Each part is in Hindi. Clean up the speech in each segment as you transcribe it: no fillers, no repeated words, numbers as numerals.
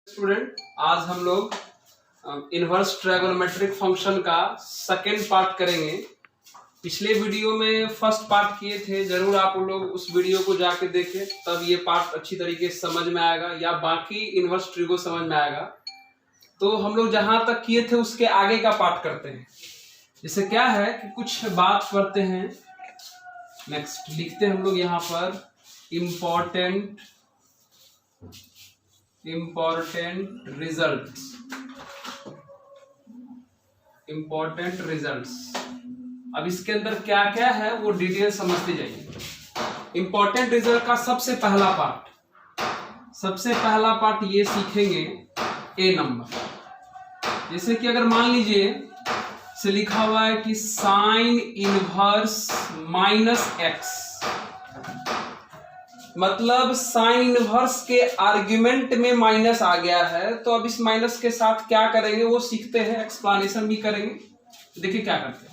स्टूडेंट, आज हम लोग इनवर्स ट्रायगोनोमेट्रिक फंक्शन का सेकेंड पार्ट करेंगे। पिछले वीडियो में फर्स्ट पार्ट किए थे, जरूर आप लोग उस वीडियो को जाके देखें, तब ये पार्ट अच्छी तरीके से समझ में आएगा या बाकी इनवर्स ट्रिगो समझ में आएगा। तो हम लोग जहां तक किए थे उसके आगे का पार्ट करते हैं। जैसे क्या है कि कुछ बात करते हैं, नेक्स्ट लिखते हैं हम लोग यहाँ पर इम्पोर्टेंट रिजल्ट्स। अब इसके अंदर क्या क्या है वो डिटेल समझते जाइए। इंपॉर्टेंट रिजल्ट का सबसे पहला पार्ट ये सीखेंगे ए नंबर। जैसे कि अगर मान लीजिए से लिखा हुआ है कि साइन इनवर्स माइनस एक्स, मतलब साइन इनवर्स के आर्ग्यूमेंट में माइनस आ गया है। तो अब इस माइनस के साथ क्या करेंगे वो सीखते हैं, एक्सप्लेनेशन भी करेंगे। देखिए क्या करते हैं,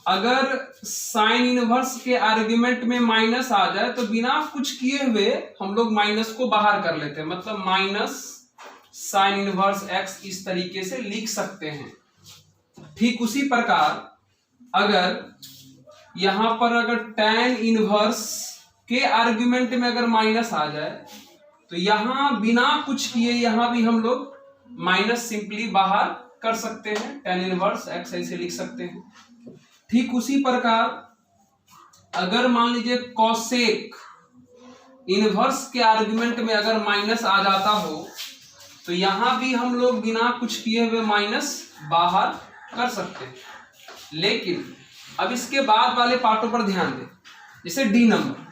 अगर साइन इनवर्स के आर्ग्यूमेंट में माइनस आ जाए तो बिना कुछ किए हुए हम लोग माइनस को बाहर कर लेते हैं, मतलब माइनस साइन इनवर्स एक्स इस तरीके से लिख सकते हैं। ठीक उसी प्रकार अगर यहां पर अगर tan इनवर्स के आर्ग्यूमेंट में अगर माइनस आ जाए तो यहां बिना कुछ किए यहां भी हम लोग माइनस सिंपली बाहर कर सकते हैं, tan इनवर्स एक्स ऐसे लिख सकते हैं। ठीक उसी प्रकार अगर मान लीजिए कोसेक इनवर्स के आर्ग्यूमेंट में अगर माइनस आ जाता हो तो यहां भी हम लोग बिना कुछ किए हुए माइनस बाहर कर सकते हैं। लेकिन अब इसके बाद वाले पार्टों पर ध्यान दें। जैसे डी नंबर,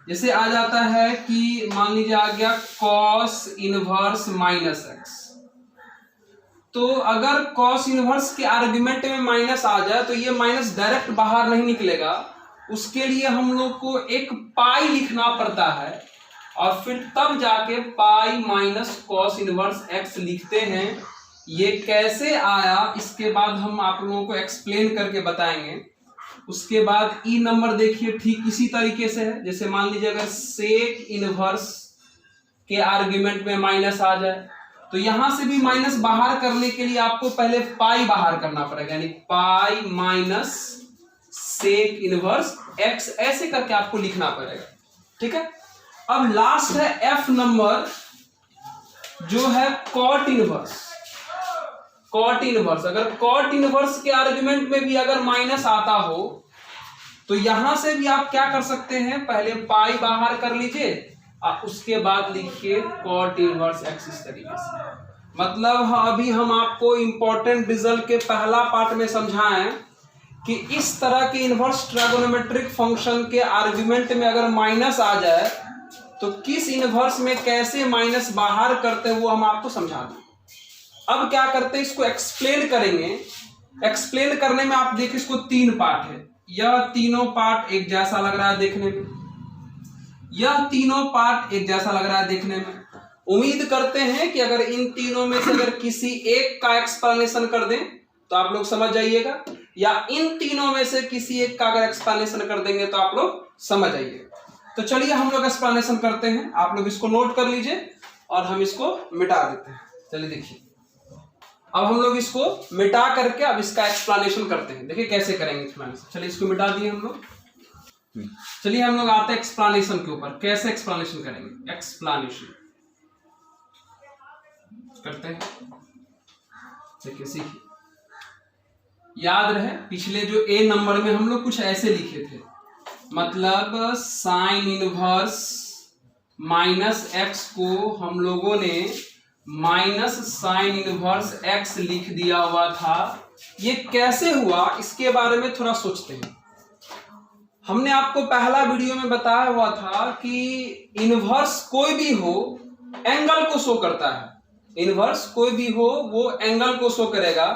जैसे आ जाता है कि मान लीजिए आ गया कॉस इनवर्स माइनस एक्स, तो अगर कॉस इनवर्स के आर्ग्यूमेंट में माइनस आ जाए तो ये माइनस डायरेक्ट बाहर नहीं निकलेगा, उसके लिए हम लोग को एक पाई लिखना पड़ता है और फिर तब जाके पाई माइनस कॉस इनवर्स एक्स लिखते हैं। ये कैसे आया इसके बाद हम आप लोगों को एक्सप्लेन करके बताएंगे। उसके बाद ई नंबर देखिए, ठीक इसी तरीके से है। जैसे मान लीजिए अगर सेक इनवर्स के आर्ग्यूमेंट में माइनस आ जाए तो यहां से भी माइनस बाहर करने के लिए आपको पहले पाई बाहर करना पड़ेगा, यानी pi minus sec inverse x ऐसे करके आपको लिखना पड़ेगा। ठीक है, अब लास्ट है एफ नंबर, जो है कॉट इनवर्स। अगर कॉट इनवर्स के आर्ग्यूमेंट में भी अगर माइनस आता हो तो यहां से भी आप क्या कर सकते हैं, पहले पाई बाहर कर लीजिए और उसके बाद लिखिए कॉट इनवर्स एक्स इस तरीके से। मतलब अभी हम आपको इंपॉर्टेंट रिजल्ट के पहला पार्ट में समझाएं कि इस तरह के इनवर्स ट्रायगोनोमेट्रिक फंक्शन के आर्ग्यूमेंट में अगर माइनस आ जाए तो किस इनवर्स में कैसे माइनस बाहर करते हैं वो हम आपको समझा दें। अब क्या करते हैं, इसको एक्सप्लेन करेंगे। एक्सप्लेन करने में आप देखिए इसको तीन पार्ट है, यह तीनों पार्ट एक जैसा लग रहा है देखने में, यह तीनों पार्ट एक जैसा लग रहा है देखने में। उम्मीद करते हैं कि अगर इन तीनों में से अगर किसी एक का एक्सप्लेनेशन कर दें तो आप लोग समझ जाइएगा, या इन तीनों में से किसी एक का अगर एक्सप्लेनेशन कर देंगे तो आप लोग समझ जाइएगा। तो चलिए हम लोग एक्सप्लेनेशन करते हैं, आप लोग इसको नोट कर लीजिए और हम इसको मिटा देते हैं। चलिए देखिए, अब हम लोग इसको मिटा करके अब इसका एक्सप्लेनेशन करते हैं। देखिए कैसे करेंगे एक्सप्लेनेशन। चलिए इसको मिटा दिए हम लोग। चलिए हम लोग आते हैं एक्सप्लेनेशन के ऊपर, कैसे एक्सप्लेनेशन करेंगे। एक्सप्लेनेशन करते हैं, देखिए सीखिए। याद रहे पिछले जो ए नंबर में हम लोग कुछ ऐसे लिखे थे, मतलब साइन इनवर्स माइनस एक्स को हम लोगों ने माइनस साइन इनवर्स एक्स लिख दिया हुआ था। ये कैसे हुआ इसके बारे में थोड़ा सोचते हैं। हमने आपको पहला वीडियो में बताया हुआ था कि इनवर्स कोई भी हो एंगल को शो करता है। इनवर्स कोई भी हो वो एंगल को शो करेगा।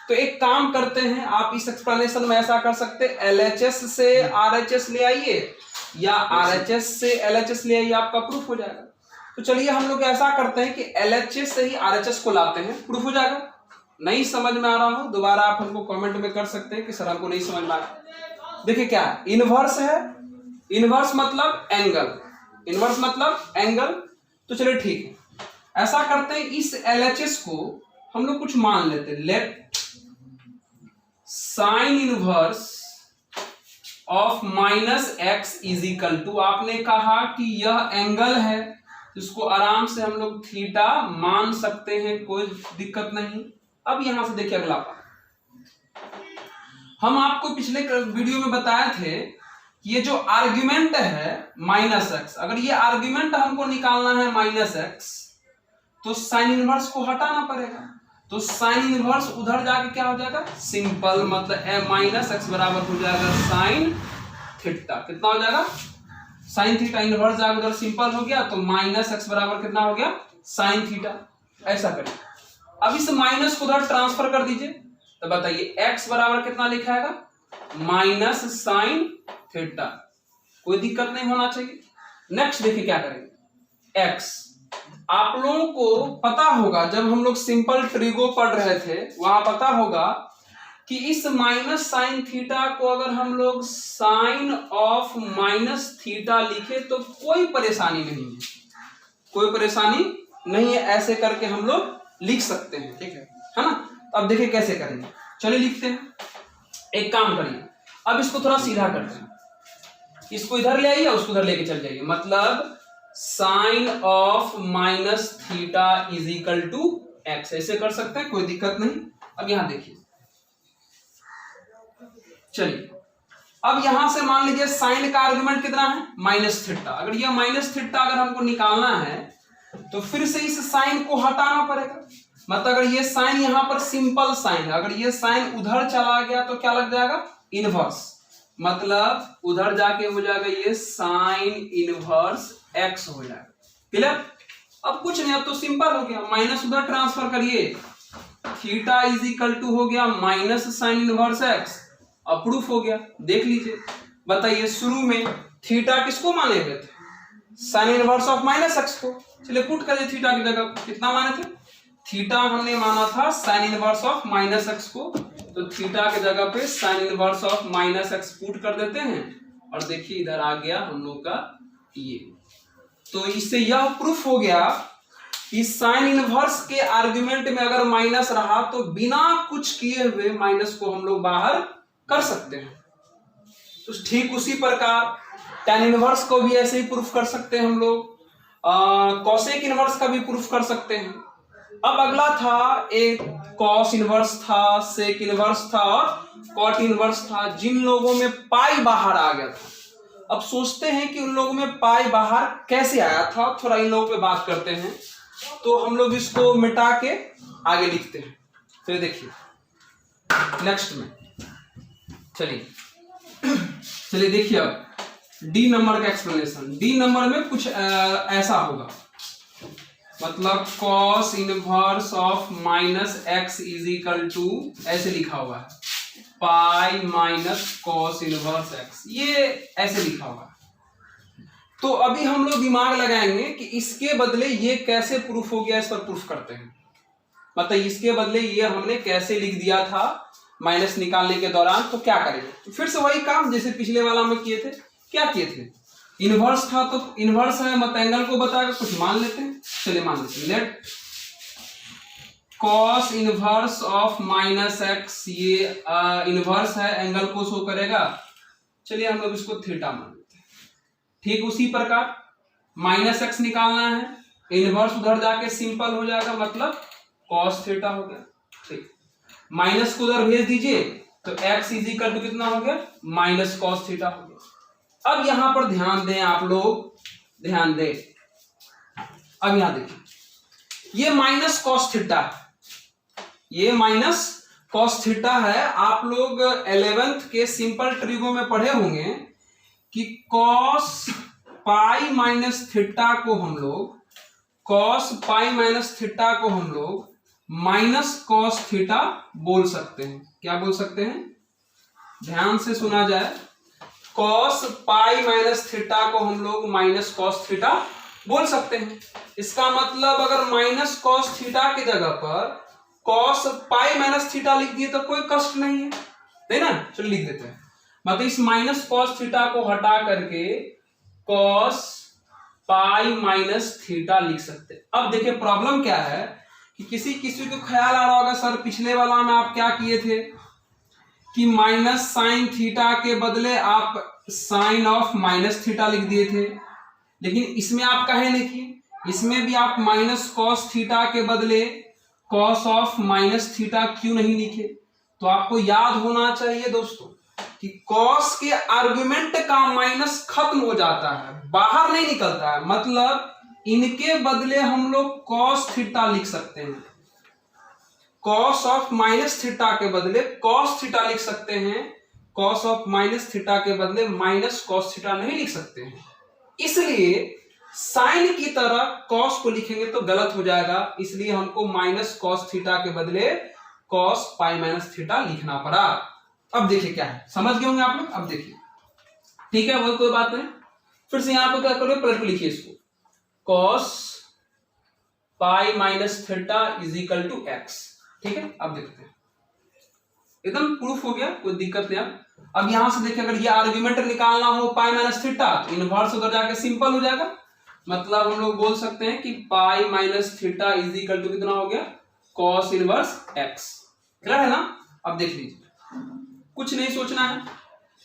तो एक काम करते हैं, आप इस एक्सप्लेनेशन में ऐसा कर सकते हैं, LHS से RHS ले आइए या RHS से LHS ले आइए, आपका प्रूफ हो जाएगा। तो चलिए हम लोग ऐसा करते हैं कि LHS से ही RHS को लाते हैं, प्रूफ हो जाएगा। नहीं समझ में आ रहा हो दोबारा आप हमको कमेंट में कर सकते हैं कि सर हमको नहीं समझ में आ रहा। देखिए क्या है, इनवर्स है, इनवर्स मतलब एंगल, इनवर्स मतलब एंगल। तो चलिए ठीक है, ऐसा करते हैं, इस LHS को हम लोग कुछ मान लेते हैं। Let sine inverse of minus x is equal to, आपने कहा कि यह एंगल है, जिसको आराम से हम लोग थीटा मान सकते हैं, कोई दिक्कत नहीं। अब यहां से देखिए अगला पार्ट, हम आपको पिछले वीडियो में बताए थे कि ये जो आर्ग्यूमेंट है माइनस एक्स, अगर ये आर्ग्यूमेंट हमको निकालना है माइनस एक्स, तो साइन इनवर्स को हटाना पड़ेगा। तो साइन इनवर्स उधर जाके क्या हो जाएगा, सिंपल, मतलब माइनस एक्स बराबर हो जाएगा साइन थीटा। कितना हो जाएगा, साइन थीटा, इनवर्स जाकर उधर सिंपल हो गया, तो माइनस एक्स बराबर कितना हो गया, साइन थीटा। ऐसा करिए, अब इस माइनस को उधर ट्रांसफर कर दीजिए, तो बताइए x बराबर कितना लिखाएगा, माइनस साइन थीटा। कोई दिक्कत नहीं होना चाहिए। नेक्स्ट देखिए क्या करेंगे, x, आप लोगों को पता होगा जब हम लोग सिंपल ट्रिगो पढ़ रहे थे, वहां पता होगा कि इस माइनस साइन थीटा को अगर हम लोग साइन ऑफ माइनस थीटा लिखे तो कोई परेशानी नहीं है, कोई परेशानी नहीं है, ऐसे करके हम लोग लिख सकते हैं, ठीक है ना। तो अब देखिए कैसे करेंगे, चलिए लिखते हैं। एक काम करिए, अब इसको थोड़ा सीधा करते हैं, इसको इधर ले आइए, उसको इधर लेके चल जाइए, मतलब sine of minus theta is equal to x, ऐसे कर सकते हैं, कोई दिक्कत नहीं। अब यहां देखिए, चलिए अब यहां से मान लीजिए साइन का आर्गुमेंट कितना है, माइनस थीटा। अगर ये माइनस थीटा अगर हमको निकालना है तो फिर से इस साइन को हटाना पड़ेगा, मतलब अगर ये साइन यहां पर सिंपल साइन है, अगर ये साइन उधर चला गया तो क्या लग जाएगा, इनवर्स, मतलब उधर जाके हो जाएगा ये साइन इनवर्स एक्स हो जाएगा। क्लियर, अब कुछ नहीं, अब तो सिंपल हो गया, माइनस उधर ट्रांसफर करिए, थीटा इज इक्वल टू हो गया minus sign inverse x, approve हो गया। देख लीजिए, बताइए शुरू में थीटा किसको माने हुए थे, sign inverse of minus x को। चलिए पुट करिए, थीटा की जगह कितना माने थे, थीटा हमने माना था sign inverse of minus x को, तो थीटा की जगह पे sign inverse of minus x put कर देते हैं, और देखिए इधर आ गया हम लोग का ये। तो इससे यह प्रूफ हो गया कि साइन इनवर्स के आर्गुमेंट में अगर माइनस रहा तो बिना कुछ किए हुए माइनस को हम लोग बाहर कर सकते हैं। तो ठीक उसी प्रकार tan इनवर्स को भी ऐसे ही प्रूफ कर सकते हैं हम लोग, कॉसेक इनवर्स का भी प्रूफ कर सकते हैं। अब अगला था, एक कॉस इनवर्स था, सेक इनवर्स था और कॉट इनवर्स था, जिन लोगों में पाई बाहर आ गया था। अब सोचते हैं कि उन लोगों में पाई बाहर कैसे आया था, थोड़ा इन लोगों पे बात करते हैं। तो हम लोग इसको मिटा के आगे लिखते हैं, फिर देखिए नेक्स्ट में। चलिए देखिए, अब डी नंबर का एक्सप्लेनेशन, डी नंबर में कुछ ऐसा होगा, मतलब cos inverse of minus x is equal to, ऐसे लिखा हुआ है, pi minus cos inverse x, ये ऐसे लिखा हुआ है। तो अभी हम लोग दिमाग लगाएंगे कि इसके बदले ये कैसे प्रूफ हो गया, इस पर प्रूफ करते हैं। मतलब इसके बदले ये हमने कैसे लिख दिया था माइनस निकालने के दौरान, तो क्या करेंगे, तो फिर से वही काम जैसे पिछले वाला में किए थे। क्या किए थे, इनवर्स था तो इनवर्स है, मत एंगल को बताकर कुछ मान लेते हैं। चलिए मान लेते हैं, let cos inverse of minus x, ये इनवर्स है, एंगल को शो करेगा, चलिए हम लोग इसको थीटा मान लेते हैं। ठीक उसी प्रकार माइनस एक्स निकालना है, इनवर्स उधर जाके सिंपल हो जाएगा, मतलब कॉस थीटा हो गया। ठीक, माइनस को उधर भेज दीजिए तो एक्स इज इक्वल टू कितना हो गया, माइनस कॉस थीटा हो गया। अब यहां पर ध्यान दें, आप लोग ध्यान दें, अब यहां देखिए, ये माइनस कॉस थीटा है, ये माइनस कॉस थीटा है। आप लोग 11th के सिंपल ट्रिगो में पढ़े होंगे कि कॉस पाई माइनस थीटा को हम लोग, कॉस पाई माइनस थीटा को हम लोग माइनस कॉस थीटा बोल सकते हैं। क्या बोल सकते हैं, ध्यान से सुना जाए, कॉस पाई माइनस थीटा को हम लोग माइनस कॉस थीटा बोल सकते हैं। इसका मतलब अगर माइनस कॉस थीटा की जगह पर कॉस पाई माइनस थीटा लिख दिए तो कोई कष्ट नहीं है ना। चलो लिख देते हैं, मतलब इस माइनस कॉस थीटा को हटा करके कॉस पाई माइनस थीटा लिख सकते हैं। अब देखिए प्रॉब्लम क्या है कि किसी को ख्याल आ रहा होगा सर पिछले वाला में आप क्या किए थे कि माइनस साइन थीटा के बदले आप साइन ऑफ माइनस थीटा लिख दिए थे, लेकिन इसमें आप काहे नहीं किए, इसमें भी आप माइनस कॉस थीटा के बदले कॉस ऑफ माइनस थीटा क्यों नहीं लिखे। तो आपको याद होना चाहिए दोस्तों कि कॉस के आर्गुमेंट का माइनस खत्म हो जाता है, बाहर नहीं निकलता है, मतलब इनके बदले हम लोग कॉस थीटा लिख सकते हैं। कॉस ऑफ माइनस थीटा के बदले कॉस थीटा लिख सकते हैं, कॉस ऑफ माइनस थीटा के बदले माइनस कॉस थीटा नहीं लिख सकते हैं। इसलिए साइन की तरह कॉस को लिखेंगे तो गलत हो जाएगा, इसलिए हमको माइनस कॉस थीटा के बदले कॉस पाई माइनस थीटा लिखना पड़ा। अब देखिए क्या है, समझ गए होंगे आप लोग। अब देखिए ठीक है, वो कोई बात नहीं, फिर से यहां पर क्या करोगे, पलट लिखिए इसको, cos pi minus theta is equal to x. ठीक है, अब देखते हैं, एकदम प्रूफ हो गया, कोई दिक्कत नहीं। अब यहां से देखिए अगर ये आर्गुमेंट निकालना हो पाई माइनस थीटा, इनवर्स उधर जाके सिंपल हो जाएगा, मतलब हम लोग बोल सकते हैं कि pi minus theta is equal to कितना हो गया, कॉस इनवर्स एक्स। क्लियर है ना। अब देख लीजिए, कुछ नहीं सोचना है,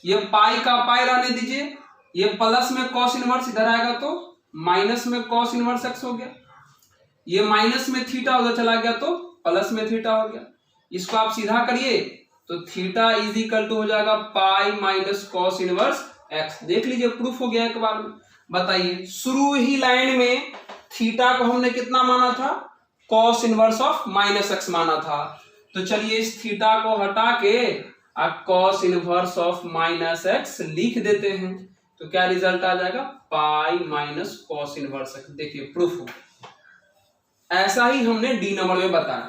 ये पाई का पाई रहने दीजिए, ये प्लस में कॉस इनवर्स इधर आएगा तो माइनस में कॉस इनवर्स एक्स हो गया, ये माइनस में थीटा उधर चला गया तो प्लस में थीटा हो गया। इसको आप सीधा करिए तो थीटा इज इक्वल टू हो जाएगा पाई माइनस कॉस इनवर्स एक्स। देख लीजिए प्रूफ हो गया एक बार में। बताइए शुरू ही लाइन में थीटा को हमने कितना माना था, cos inverse of minus x माना था, तो चलिए इस थीटा को हटा के आप cos inverse of minus x लिख देते हैं, तो क्या रिजल्ट आ जाएगा, पाई माइनस कॉस इनवर्स एक्स। देखिए प्रूफ हो, ऐसा ही हमने डी नंबर में बताया।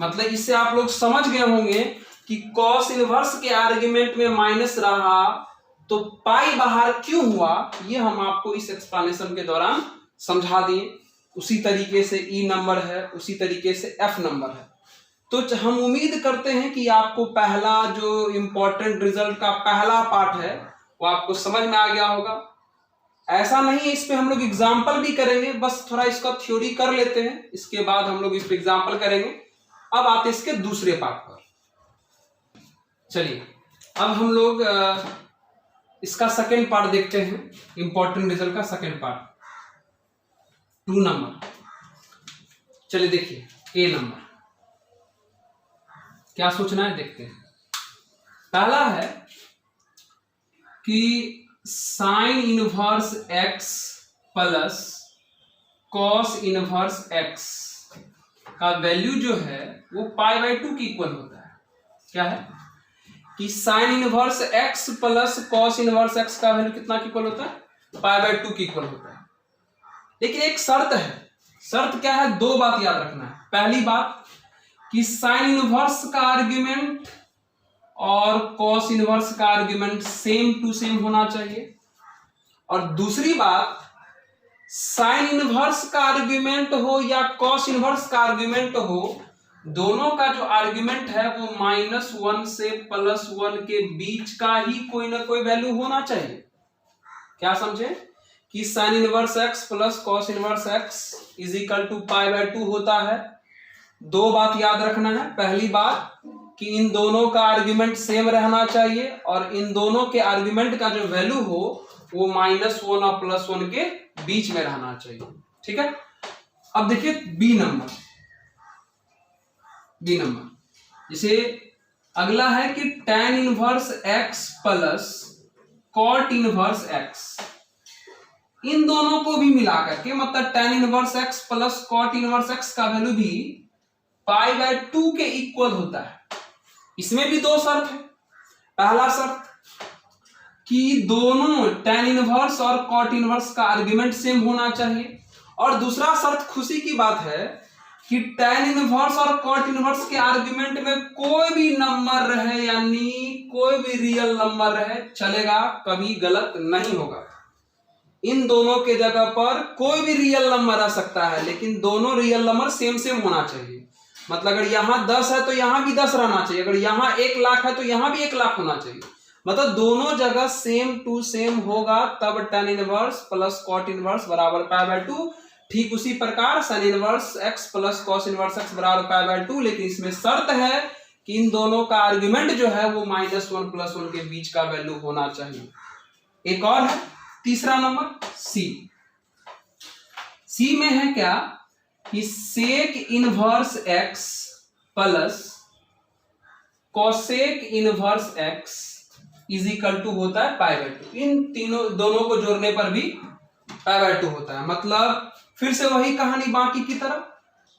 मतलब इससे आप लोग समझ गए होंगे कि कॉस इनवर्स के आर्गुमेंट में माइनस रहा तो पाई बाहर क्यों हुआ, ये हम आपको इस एक्सप्लेनेशन के दौरान समझा दिए। उसी तरीके से ई नंबर है, उसी तरीके से एफ नंबर है। तो हम उम्मीद करते हैं कि आपको पहला जो इंपॉर्टेंट रिजल्ट का पहला पार्ट है वो आपको समझ में आ गया होगा। ऐसा नहीं है, इस पे हम लोग एग्जाम्पल भी करेंगे, बस थोड़ा इसका थ्योरी कर लेते हैं, इसके बाद हम लोग इस पे एग्जाम्पल करेंगे। अब आते हैं इसके दूसरे पार्ट पर। चलिए अब हम लोग इसका सेकेंड पार्ट देखते हैं, इंपॉर्टेंट रिजल्ट का सेकेंड पार्ट, 2 नंबर। चलिए देखिए ए नंबर, क्या सोचना है देखते हैं। पहला है कि sine inverse x plus cos inverse x का वैल्यू जो है वो पाई बाई 2 की इक्वल होता है। क्या है कि sine inverse x plus cos inverse x का वैल्यू कितना की इक्वल होता है, पाई बाई 2 की इक्वल होता है। लेकिन एक शर्त है, शर्त क्या है, 2 बात याद रखना है। पहली बात कि साइन इनवर्स का आर्ग्यूमेंट और कॉस इनवर्स का आर्ग्यूमेंट सेम टू सेम होना चाहिए, और दूसरी बात साइन इनवर्स का आर्ग्यूमेंट हो या कॉस इनवर्स का आर्ग्यूमेंट हो, दोनों का जो आर्ग्यूमेंट है वो -1 से +1 के बीच का ही कोई ना कोई वैल्यू होना चाहिए। क्या समझे कि sine inverse x plus cos inverse x is equal to pi by 2 होता है। 2 बात याद रखना है। पहली बात कि इन दोनों का आर्ग्यूमेंट सेम रहना चाहिए, और इन दोनों के आर्ग्यूमेंट का जो वैल्यू हो वो -1 और +1 के बीच में रहना चाहिए। ठीक है। अब देखिए बी नंबर, जैसे अगला है कि tan inverse x plus cot inverse x, इन दोनों को भी मिलाकर के, मतलब tan inverse x plus cot inverse x का वैल्यू भी पाई बाई 2 के इक्वल होता है। इसमें भी 2 शर्त है। पहला शर्त कि दोनों tan इनवर्स और cot इनवर्स का आर्ग्यूमेंट सेम होना चाहिए, और दूसरा शर्त खुशी की बात है कि tan इनवर्स और cot इनवर्स के आर्ग्यूमेंट में कोई भी नंबर रहे, यानी कोई भी रियल नंबर रहे चलेगा, कभी गलत नहीं होगा। इन दोनों के जगह पर कोई भी रियल नंबर आ सकता है, लेकिन दोनों रियल नंबर सेम सेम होना चाहिए। मतलब अगर यहाँ 10 है तो यहाँ भी 10 रहना चाहिए, अगर यहाँ 1 लाख है तो यहाँ भी 1 लाख होना चाहिए। मतलब दोनों जगह सेम टू सेम होगा तब tan inverse plus cot inverse बराबर π/2। ठीक उसी प्रकार sin inverse x plus cos inverse x बराबर π/2, लेकिन इसमें शर्त है कि इन दोनों का आर्ग्यूमेंट जो है वो -1 + 1 के बीच का वैल्यू होना चाहिए। एक और है तीसरा नंबर सी में है क्या कि sec inverse x plus cosec inverse x is equal to होता है π/2। इन दोनों को जोड़ने पर भी π/2 होता है। मतलब फिर से वही कहानी बाकी की तरह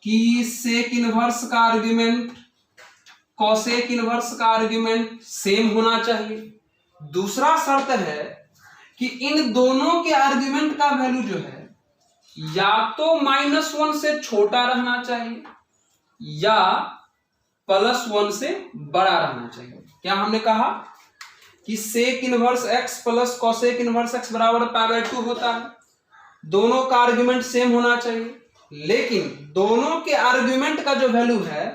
कि सेक इनवर्स का आर्ग्यूमेंट कोसेक इनवर्स का आर्ग्यूमेंट सेम होना चाहिए। दूसरा शर्त है कि इन दोनों के आर्ग्यूमेंट का वैल्यू जो है या तो -1 से छोटा रहना चाहिए या +1 से बड़ा रहना चाहिए। क्या हमने कहा कि sec inverse x plus cosec inverse x बराबर π/2 होता है। दोनों का आर्ग्यूमेंट सेम होना चाहिए, लेकिन दोनों के आर्ग्यूमेंट का जो वैल्यू है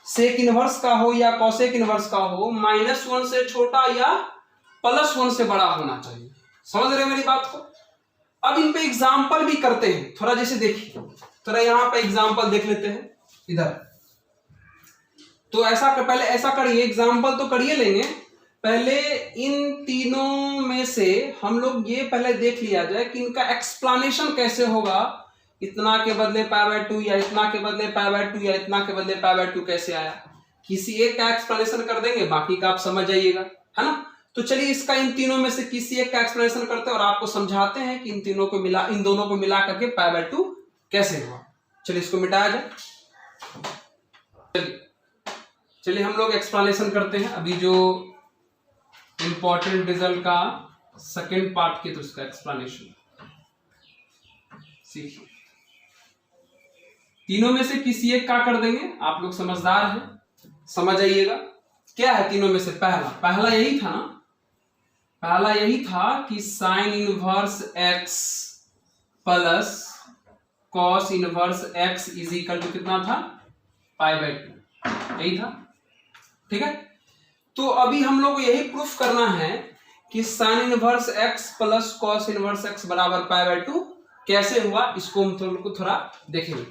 सेक इनवर्स का हो या कोसेक इनवर्स का हो -1 से छोटा या +1 से बड़ा होना चाहिए। समझ रहे मेरी बात को? अब इन पे एग्जाम्पल भी करते हैं थोड़ा, जैसे देखिए थोड़ा यहां पे एग्जाम्पल देख लेते हैं इधर। तो ऐसा पहले ऐसा करिए, एग्जाम्पल तो करिए लेंगे, पहले इन तीनों में से हम लोग ये पहले देख लिया जाए कि इनका एक्सप्लेनेशन कैसे होगा। इतना के बदले π/2 या इतना के बदले π/2 या इतना के बदले π/2 कैसे आया। किसी एक का एक्सप्लेनेशन कर देंगे, बाकी का आप समझ जाइएगा, है ना। तो चलिए इसका इन तीनों में से किसी एक का एक्सप्लेनेशन करते हैं और आपको समझाते हैं कि इन दोनों को मिला करके π/2 कैसे हुआ। चलिए इसको मिटाया जाए। चलिए हम लोग एक्सप्लेनेशन करते हैं। अभी जो इंपॉर्टेंट रिजल्ट का सेकेंड पार्ट की तो उसका एक्सप्लेनेशन सीखिए। तीनों में से किसी एक का कर देंगे, आप लोग समझदार हैं, समझ आइएगा। क्या है तीनों में से? पहला यही था ना, पहला यही था कि sine inverse x plus cos inverse x is equal to कितना था? π/2, यही था। ठीक है, तो अभी हम लोग को यही प्रूफ करना है कि sine inverse x plus cos inverse x बराबर π/2 कैसे हुआ। इसको हम थोड़ा देखेंगे।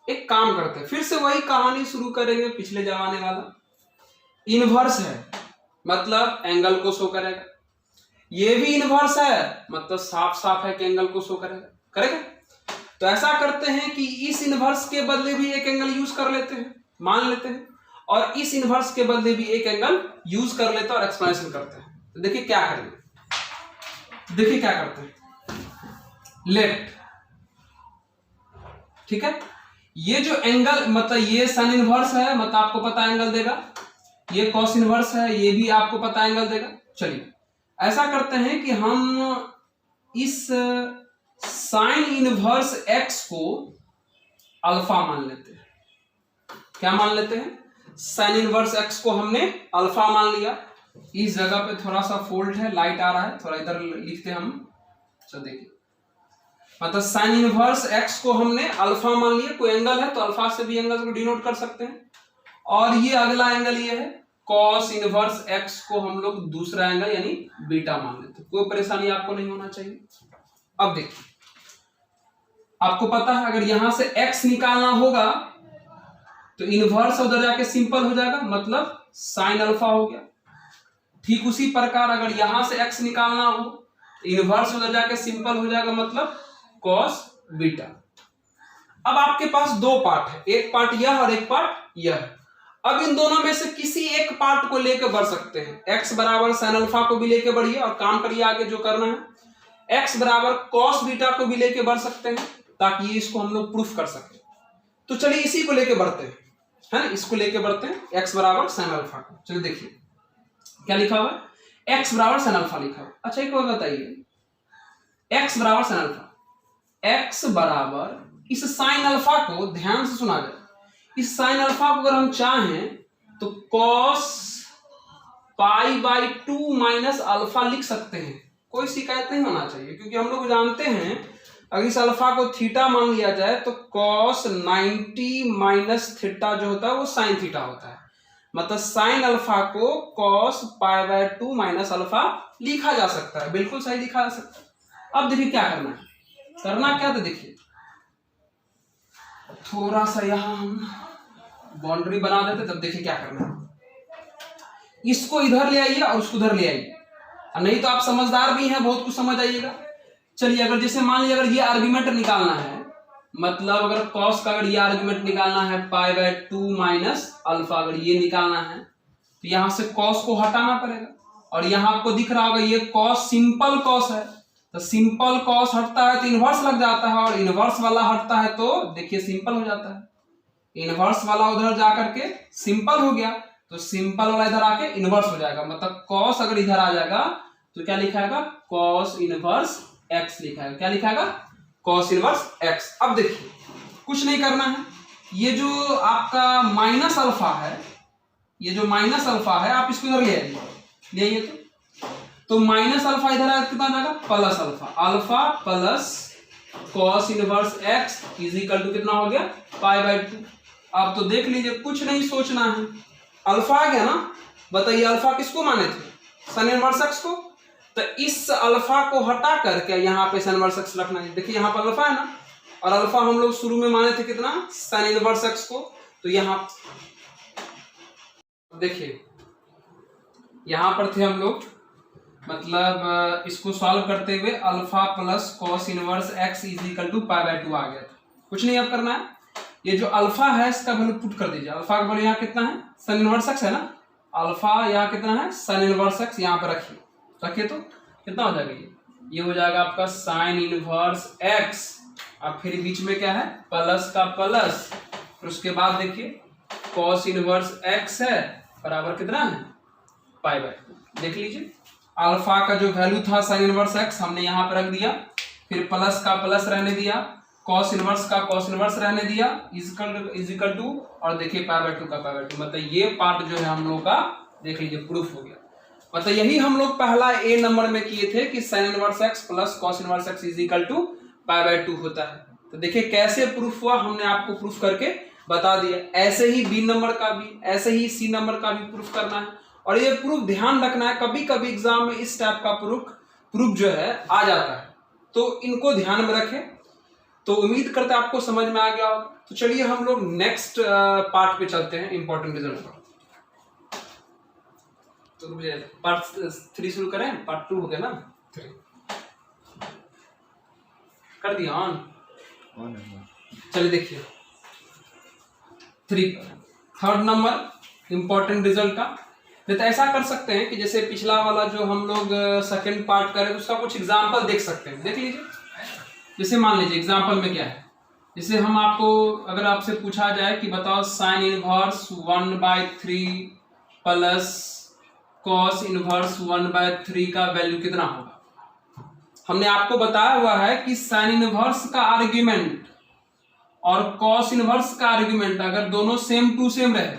एक काम करते हैं, फिर से वही कहानी शुरू करेंगे पिछले जमाने वाला। इनवर्स है मतलब एंगल को शो करेगा, ये भी इनवर्स है मतलब साफ साफ है कि एंगल को शो करेगा। तो ऐसा करते हैं कि इस इनवर्स के बदले भी एक एंगल यूज कर लेते हैं, मान लेते हैं, और इस इनवर्स के बदले भी एक एंगल यूज कर लेते हैं और एक्सप्लेनेशन करते हैं। तो देखिए क्या करेंगे, देखिए क्या करते हैं। लेट, ठीक है, ये जो एंगल मतलब ये साइन इनवर्स है मतलब आपको पता एंगल देगा, ये कॉस इनवर्स है ये भी आपको पता एंगल देगा। चलिए ऐसा करते हैं कि हम इस साइन इनवर्स x को अल्फा मान लेते हैं। क्या मान लेते हैं? साइन इनवर्स x को हमने अल्फा मान लिया। इस जगह पे थोड़ा सा फोल्ड है, लाइट आ रहा है, थोड़ा इधर लिखते हैं हम। चलो देखिए, मतलब साइन इनवर्स x को हमने अल्फा मान लिया। कोई एंगल है तो अल्फा से भी एंगल को डिनोट कर सकते हैं। और ये अगला एंगल ये है कॉस इनवर्स x को हम लोग दूसरा एंगल यानी बीटा मान लेते हैं। कोई परेशानी आपको नहीं होना चाहिए। अब देखिए, आपको पता है अगर यहां से x निकालना होगा तो इनवर्स उधर जाके सिंपल हो जाएगा, मतलब साइन अल्फा हो गया। ठीक उसी प्रकार अगर यहां से x निकालना हो तो इनवर्स उधर जाके सिंपल हो जाएगा, मतलब कॉस बीटा। अब आपके पास दो पार्ट है, एक पार्ट यह और एक पार्ट यह। अब इन दोनों में से किसी एक पार्ट को लेकर बढ़ सकते हैं। x बराबर साइन अल्फा को भी लेकर बढ़िए और काम करिए आगे जो करना है। x बराबर कॉस बीटा को भी लेकर बढ़ सकते हैं ताकि ये इसको हम लोग प्रूफ कर सके। तो चलिए इसी को लेकर बढ़ते हैं, है ना, इसको लेकर बढ़ते हैं x बराबर साइन अल्फा को। चलिए देखिए क्या लिखा हुआ है, x बराबर साइन अल्फा लिखा हुआ। अच्छा एक बात बताइए, x बराबर साइन अल्फा, x बराबर इस साइन अल्फा को ध्यान से सुना जाए, इस साइन अल्फा को अगर हम चाहें तो कॉस π/2 माइनस अल्फा लिख सकते हैं। कोई शिकायत नहीं होना चाहिए, क्योंकि हम लोग जानते हैं अगर इस अल्फा को थीटा मान लिया जाए तो कॉस 90 माइनस थीटा जो होता है वो साइन थीटा होता है। मतलब साइन अल्फा को cos π/2 माइनस अल्फा लिखा जा सकता है, बिल्कुल सही लिखा जा सकता है। अब देखिए क्या करना है, करना क्या, तो देखिए थोड़ा सा यहां हम बाउंड्री बना देते, तब देखिए क्या करना है, इसको इधर ले आइए और उसको उधर ले आइए, नहीं तो आप समझदार भी हैं, बहुत कुछ समझ आइएगा। चलिए अगर जैसे मान लीजिए अगर ये आर्ग्यूमेंट निकालना है, मतलब अगर cos का अगर ये आर्ग्यूमेंट निकालना है π/2 माइनस अल्फा, अगर ये निकालना है तो यहां से cos को हटाना पड़ेगा, और यहां आपको दिख रहा होगा ये cos सिंपल cos है, तो सिंपल cos हटता है तो इनवर्स लग जाता है, और इनवर्स वाला हटता है तो देखिए सिंपल हो जाता है। इनवर्स वाला उधर जाकर के सिंपल हो गया, तो सिंपल वाला इधर आके इनवर्स हो जाएगा, मतलब cos अगर इधर आ जाएगा तो क्या लिखाएगा, cos इनवर्स x लिखाएगा, क्या लिखाएगा, cos इनवर्स x। अब देखिए कुछ नहीं करना है, ये जो आपका माइनस अल्फा है, ये जो माइनस अल्फा है आप इसको इधर ले आइए, ले आइए तो माइनस अल्फा इधर आया कितना जाएगा, plus alpha, alpha plus cos inverse x is equal to कितना हो गया, π/2। आप तो देख लीजिए, कुछ नहीं सोचना है, अल्फा आ गया ना। बताइए अल्फा किसको माने थे, sin इनवर्स x को, तो इस अल्फा को हटा करके यहाँ पे sin इनवर्स x रखना है। देखिए यहाँ पर अल्फा है ना, और अल्फा हम लोग शुरू में माने थे कितना, sin इनवर्स x को, तो यहाँ देखिए यहाँ पर थे हम लोग, मतलब इसको सॉल्व करते हुए alpha plus cos inverse x is equal to π/2 आ गया था। कुछ नहीं अब करना है, ये जो अल्फा है इसका वैल्यू पुट कर दीजिए, अल्फा का वैल्यू यहाँ कितना है, sin इनवर्स x है ना, अल्फा यहाँ कितना है, sin इनवर्स x, यहाँ पर रखिए, रखिए तो कितना हो जाएगा, ये हो जाएगा आपका sin इनवर्स x, अब फिर बीच में क्या है, प्लस का प्लस, फिर उसके बाद देखिए cos इनवर्स x है बराबर कितना है, π/2। देख लीजिए अल्फा का जो वैल्यू था sin इनवर्स x हमने यहाँ पर रख दिया, फिर प्लस का प्लस रहने दिया, cos इनवर्स का cos इनवर्स रहने दिया, इज इक्वल टू, और देखिए π/2 का π/2, मतलब ये पार्ट जो है हम लोग का देख लीजिए प्रूफ हो गया। मतलब यही हम लोग पहला ए नंबर में किए थे कि sin inverse x plus cos inverse x is equal to π/2 होता है। तो देखिए कैसे प्रूफ हुआ, हमने आपको प्रूफ करके बता दिया। ऐसे ही बी नंबर का भी, ऐसे ही सी नंबर का भी प्रूफ करना है, और ये प्रूफ ध्यान रखना है, कभी कभी एग्जाम में इस टाइप का प्रूफ जो है आ जाता है, तो इनको ध्यान में रखें। तो उम्मीद करते हैं आपको समझ में आ गया होगा। तो चलिए हम लोग नेक्स्ट पार्ट पे चलते हैं, इंपॉर्टेंट रिजल्ट पर। तो पार्ट 3 शुरू करें, पार्ट 2 हो गया ना, 3 कर दिया ऑन। चलिए देखिए 3 थर्ड नंबर इंपॉर्टेंट रिजल्ट का। तो ऐसा कर सकते हैं कि जैसे पिछला वाला जो हम लोग सेकंड पार्ट करें उसका कुछ एग्जांपल देख सकते हैं, देख लीजिए। जैसे मान लीजिए एग्जांपल में क्या है, जैसे हम आपको अगर आपसे पूछा जाए कि बताओ sine inverse 1/3 plus cos inverse 1/3 का वैल्यू कितना होगा। हमने आपको बताया हुआ है कि साइन इनवर्स का आर्ग्यूमेंट और कॉस इनवर्स का आर्ग्यूमेंट अगर दोनों सेम टू सेम रहे,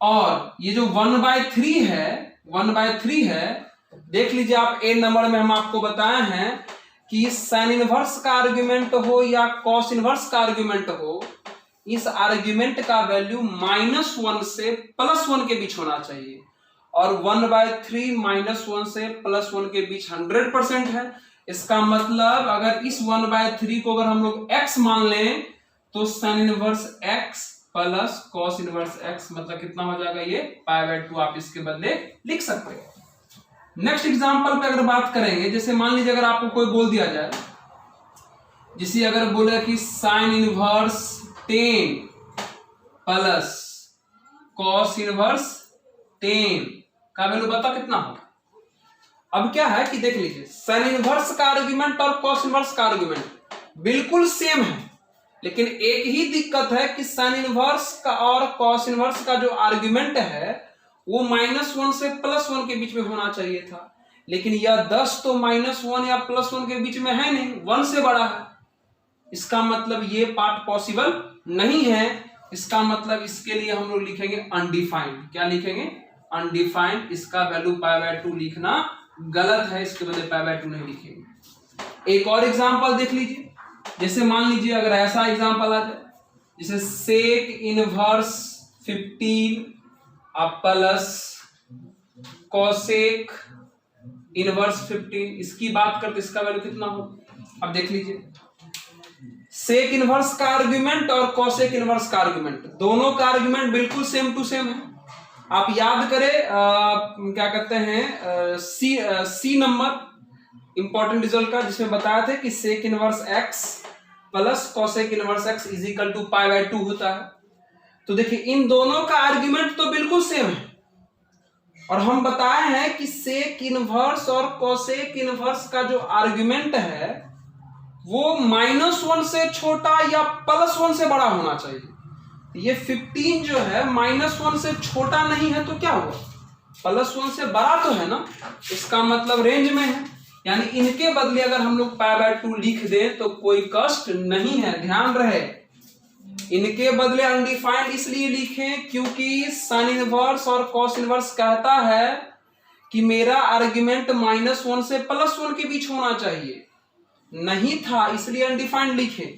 और ये जो 1/3 है, देख लीजिए आप ए नंबर में हम आपको बताए हैं कि साइन इनवर्स का आर्ग्यूमेंट हो या कॉस इनवर्स का आर्ग्यूमेंट हो, इस आर्ग्यूमेंट का वैल्यू -1 से +1 के बीच होना चाहिए, और 1/3 -1 से +1 के बीच 100% है। इसका मतलब अगर इस 1/3 को अगर हम लोग x मान लें तो sign inverse x plus cos inverse x मतलब कितना हो जाएगा, ये π/2 आप इसके बदले लिख सकते हैं। नेक्स्ट एग्जांपल पे अगर बात करेंगे, जैसे मान लीजिए अगर आपको कोई बोल दिया जाए, जिसे अगर बोले कि sine inverse 10 plus cos inverse 10 का वैल्यू बता कितना होगा। अब क्या है कि देख लीजिए साइन इनवर्स का आर्गुमेंट और कॉस इनवर्स का आर्गुमेंट बिल्कुल सेम है, लेकिन एक ही दिक्कत है कि साइन इनवर्स का और कॉस इनवर्स का जो आर्गुमेंट है वो -1 से +1 के बीच में होना चाहिए था, लेकिन यह 10 तो -1 या +1 के बीच में है नहीं, 1 से बड़ा है। इसका मतलब ये पार्ट पॉसिबल नहीं है। इसका मतलब इसके लिए हम लोग लिखेंगे अनडिफाइंड। क्या लिखेंगे, अनडिफाइंड। इसका वैल्यू π/2 लिखना गलत है, इसके बदले π/2 नहीं लिखेंगे। एक और एग्जांपल देख लीजिए, जैसे मान लीजिए अगर ऐसा एग्जांपल आ जाए, जैसे सेक इनवर्स 15 अब प्लस कोसेक इनवर्स 15, इसकी बात करते इसका वैल्यू कितना हो। अब देख लीजिए, सेक इनवर्स का आर्ग्यूमेंट और कोसेक इनवर्स का आर्ग्यूमेंट, दोनों का आर्ग्यूमेंट बिल्कुल सेम टू सेम है। आप याद करें क्या कहते हैं सी नंबर इंपॉर्टेंट रिजल्ट का, जिसमें बताया था कि sec inverse x plus cosec inverse x is equal to π/2 होता है। तो देखिए इन दोनों का आर्ग्यूमेंट तो बिल्कुल सेम है, और हम बताए हैं कि सेक इनवर्स और कोसेक इनवर्स का जो आर्ग्यूमेंट है वो -1 से छोटा या +1 से बड़ा होना चाहिए। ये 15 जो है -1 से छोटा नहीं है तो क्या हुआ, +1 से बड़ा तो है ना, इसका मतलब रेंज में है। यानी इनके बदले अगर हम लोग π/2 लिख दें तो कोई कष्ट नहीं है, ध्यान रहे। इनके बदले अनडिफाइंड इसलिए लिखें क्योंकि साइन इनवर्स और कॉस इनवर्स कहता है कि मेरा आर्ग्यूमेंट -1 से +1 के बीच होना चाहिए, नहीं था इसलिए अनडिफाइंड लिखे।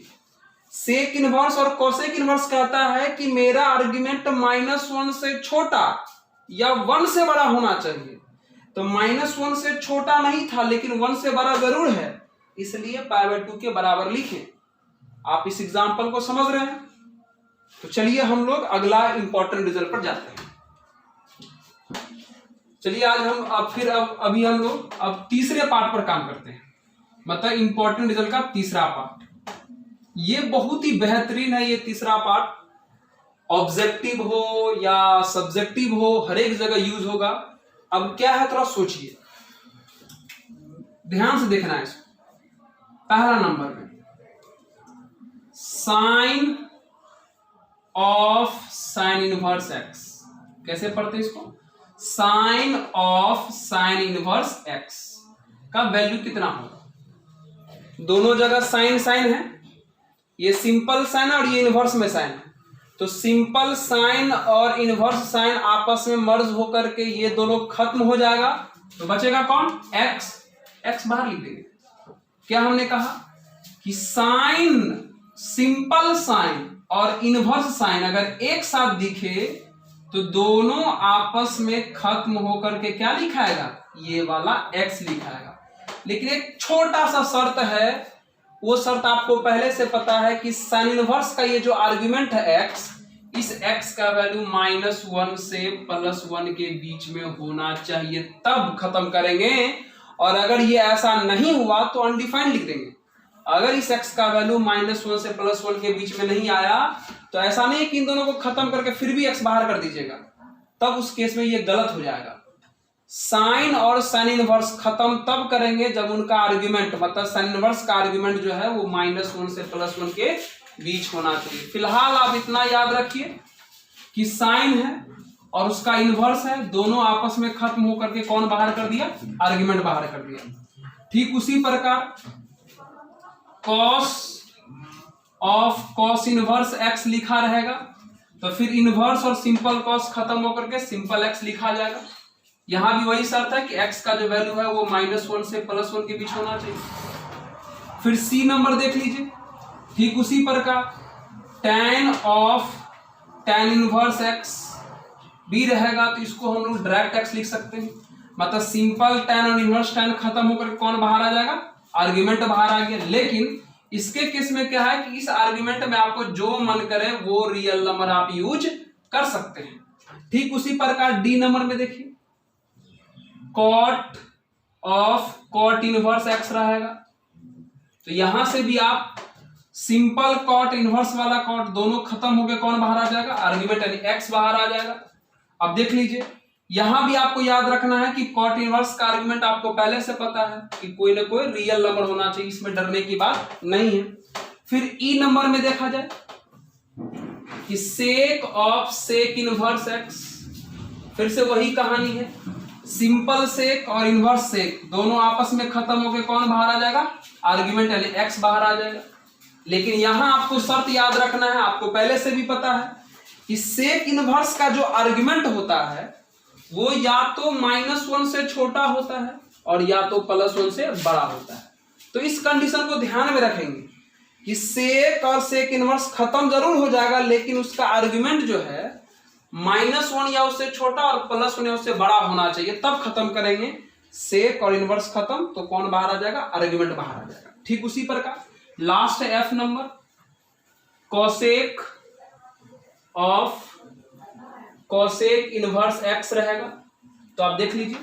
सेक इनवर्स और कोसेक इनवर्स कहता है कि मेरा आर्ग्यूमेंट -1 से छोटा या 1 से बड़ा होना चाहिए, तो -1 से छोटा नहीं था लेकिन 1 से बड़ा जरूर है, इसलिए π/2 के बराबर लिखे। आप इस एग्जाम्पल को समझ रहे हैं। तो चलिए हम लोग अगला इंपॉर्टेंट रिजल्ट पर जाते हैं। चलिए आज हम अभी हम लोग अब तीसरे पार्ट पर काम करते हैं, मतलब इंपॉर्टेंट रिजल्ट का तीसरा पार्ट। ये बहुत ही बेहतरीन है, ये तीसरा पार्ट ऑब्जेक्टिव हो या सब्जेक्टिव हो हर एक जगह यूज होगा। अब क्या है थोड़ा सोचिए, ध्यान से देखना है इसको। पहला नंबर में sine of sine inverse x, कैसे पढ़ते हैं इसको, sine of sine inverse x का वैल्यू कितना होगा। दोनों जगह साइन साइन है, ये सिंपल साइन है और ये इनवर्स में साइन है, तो सिंपल साइन और इनवर्स साइन आपस में मर्ज होकर के ये दोनों खत्म हो जाएगा, तो बचेगा कौन, एक्स। एक्स बाहर लिख देंगे। क्या हमने कहा कि साइन, सिंपल साइन और इनवर्स साइन अगर एक साथ दिखे तो दोनों आपस में खत्म होकर के क्या लिखाएगा, ये वाला एक्स लिखाएगा। लेकिन एक छोटा सा शर्त है, वो शर्त आपको पहले से पता है कि साइन इनवर्स का ये जो आर्ग्यूमेंट है एक्स, इस एक्स का वैल्यू -1 से +1 के बीच में होना चाहिए, तब खत्म करेंगे। और अगर ये ऐसा नहीं हुआ तो अनडिफाइंड लिख देंगे। अगर इस x का वैल्यू -1 से +1 के बीच में नहीं आया तो ऐसा नहीं कि इन दोनों को खत्म करके फिर भी x बाहर कर दीजिएगा, तब उस केस में ये गलत हो जाएगा। साइन और साइन इनवर्स खत्म तब करेंगे जब उनका आर्ग्यूमेंट, मतलब साइन इनवर्स का आर्ग्यूमेंट जो है वो -1 से +1 के बीच होना चाहिए। फिलहाल आप इतना याद रखिए कि साइन है और उसका इनवर्स है, दोनों आपस में खत्म होकर के कौन बाहर कर दिया, आर्ग्यूमेंट बाहर कर दिया। ठीक उसी प्रकार cos of cos inverse x लिखा रहेगा, तो फिर इनवर्स और सिंपल कॉस खत्म होकर के सिंपल एक्स लिखा जाएगा। यहां भी वही शर्त है कि एक्स का जो वैल्यू है वो -1 से +1 के बीच होना चाहिए। फिर सी नंबर देख लीजिए, ठीक उसी प्रकार tan of tan inverse x भी रहेगा, तो इसको हम लोग डायरेक्ट एक्स लिख सकते हैं। मतलब सिंपल tan और इनवर्स tan खत्म होकर कौन बाहर आ जाएगा, आर्ग्यूमेंट बाहर आ गया। लेकिन इसके केस में क्या है कि इस आर्ग्यूमेंट में आपको जो मन करे वो रियल नंबर आप यूज कर सकते हैं। ठीक उसी प्रकार डी नंबर में देखिए, cot of cot inverse x रहेगा, तो यहां से भी आप सिंपल कॉट इनवर्स वाला कॉट दोनों खत्म होकर कौन बाहर आ जाएगा, आर्ग्यूमेंट यानी एक्स बाहर आ जाएगा। अब देख लीजिए, यहां भी आपको याद रखना है कि कॉट इनवर्स का आर्गुमेंट आपको पहले से पता है कि कोई ना कोई रियल नंबर होना चाहिए, इसमें डरने की बात नहीं है। फिर ई नंबर में देखा जाए कि sec of sec inverse x, फिर से वही कहानी है, सिंपल सेक और इनवर्स सेक दोनों आपस में खत्म होकर कौन बाहर आ जाएगा, आर्गुमेंट यानी एक्स बाहर आ जाएगा। लेकिन यहां आपको शर्त याद रखना है, आपको पहले से भी पता है कि सेक इनवर्स का जो आर्गुमेंट होता है वो या तो -1 से छोटा होता है और या तो +1 से बड़ा होता है। तो इस कंडीशन को ध्यान में रखेंगे कि सेक और सेक इनवर्स खत्म जरूर हो जाएगा, लेकिन उसका आर्गुमेंट जो है -1 या उससे छोटा और +1 या उससे बड़ा होना चाहिए, तब खत्म करेंगे। सेक और इनवर्स खत्म, तो कौन बाहर आ जाएगा? आर्गुमेंट बाहर आ जाएगा। ठीक उसी प्रकार लास्ट है F number, cosec of cosec inverse x रहेगा। तो आप देख लीजिए,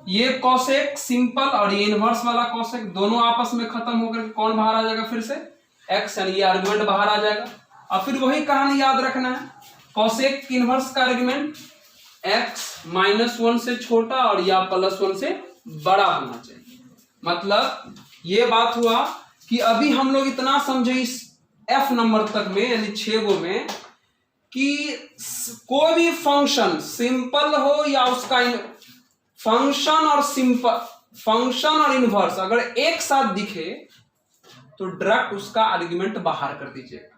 ये कॉसेक सिंपल और ये इनवर्स वाला कॉसेक दोनों आपस में खत्म होकर कौन बाहर आ जाएगा? फिर से x, यानी ये आर्गुमेंट बाहर आ जाएगा। और फिर वही कहानी याद रखना है, कॉसेक इनवर्स का आर्गुमेंट x -1 से छोटा और या +1 से बड़ा होना चाहिए। मतलब ये बात हुआ कि अभी हम लोग इतना समझे इस F नंबर तक में, यानी 6 गो में, कि कोई भी फंक्शन सिंपल हो या उसका फंक्शन और सिंपल, फंक्शन और इनवर्स अगर एक साथ दिखे तो डायरेक्ट उसका आर्गुमेंट बाहर कर दीजिएगा।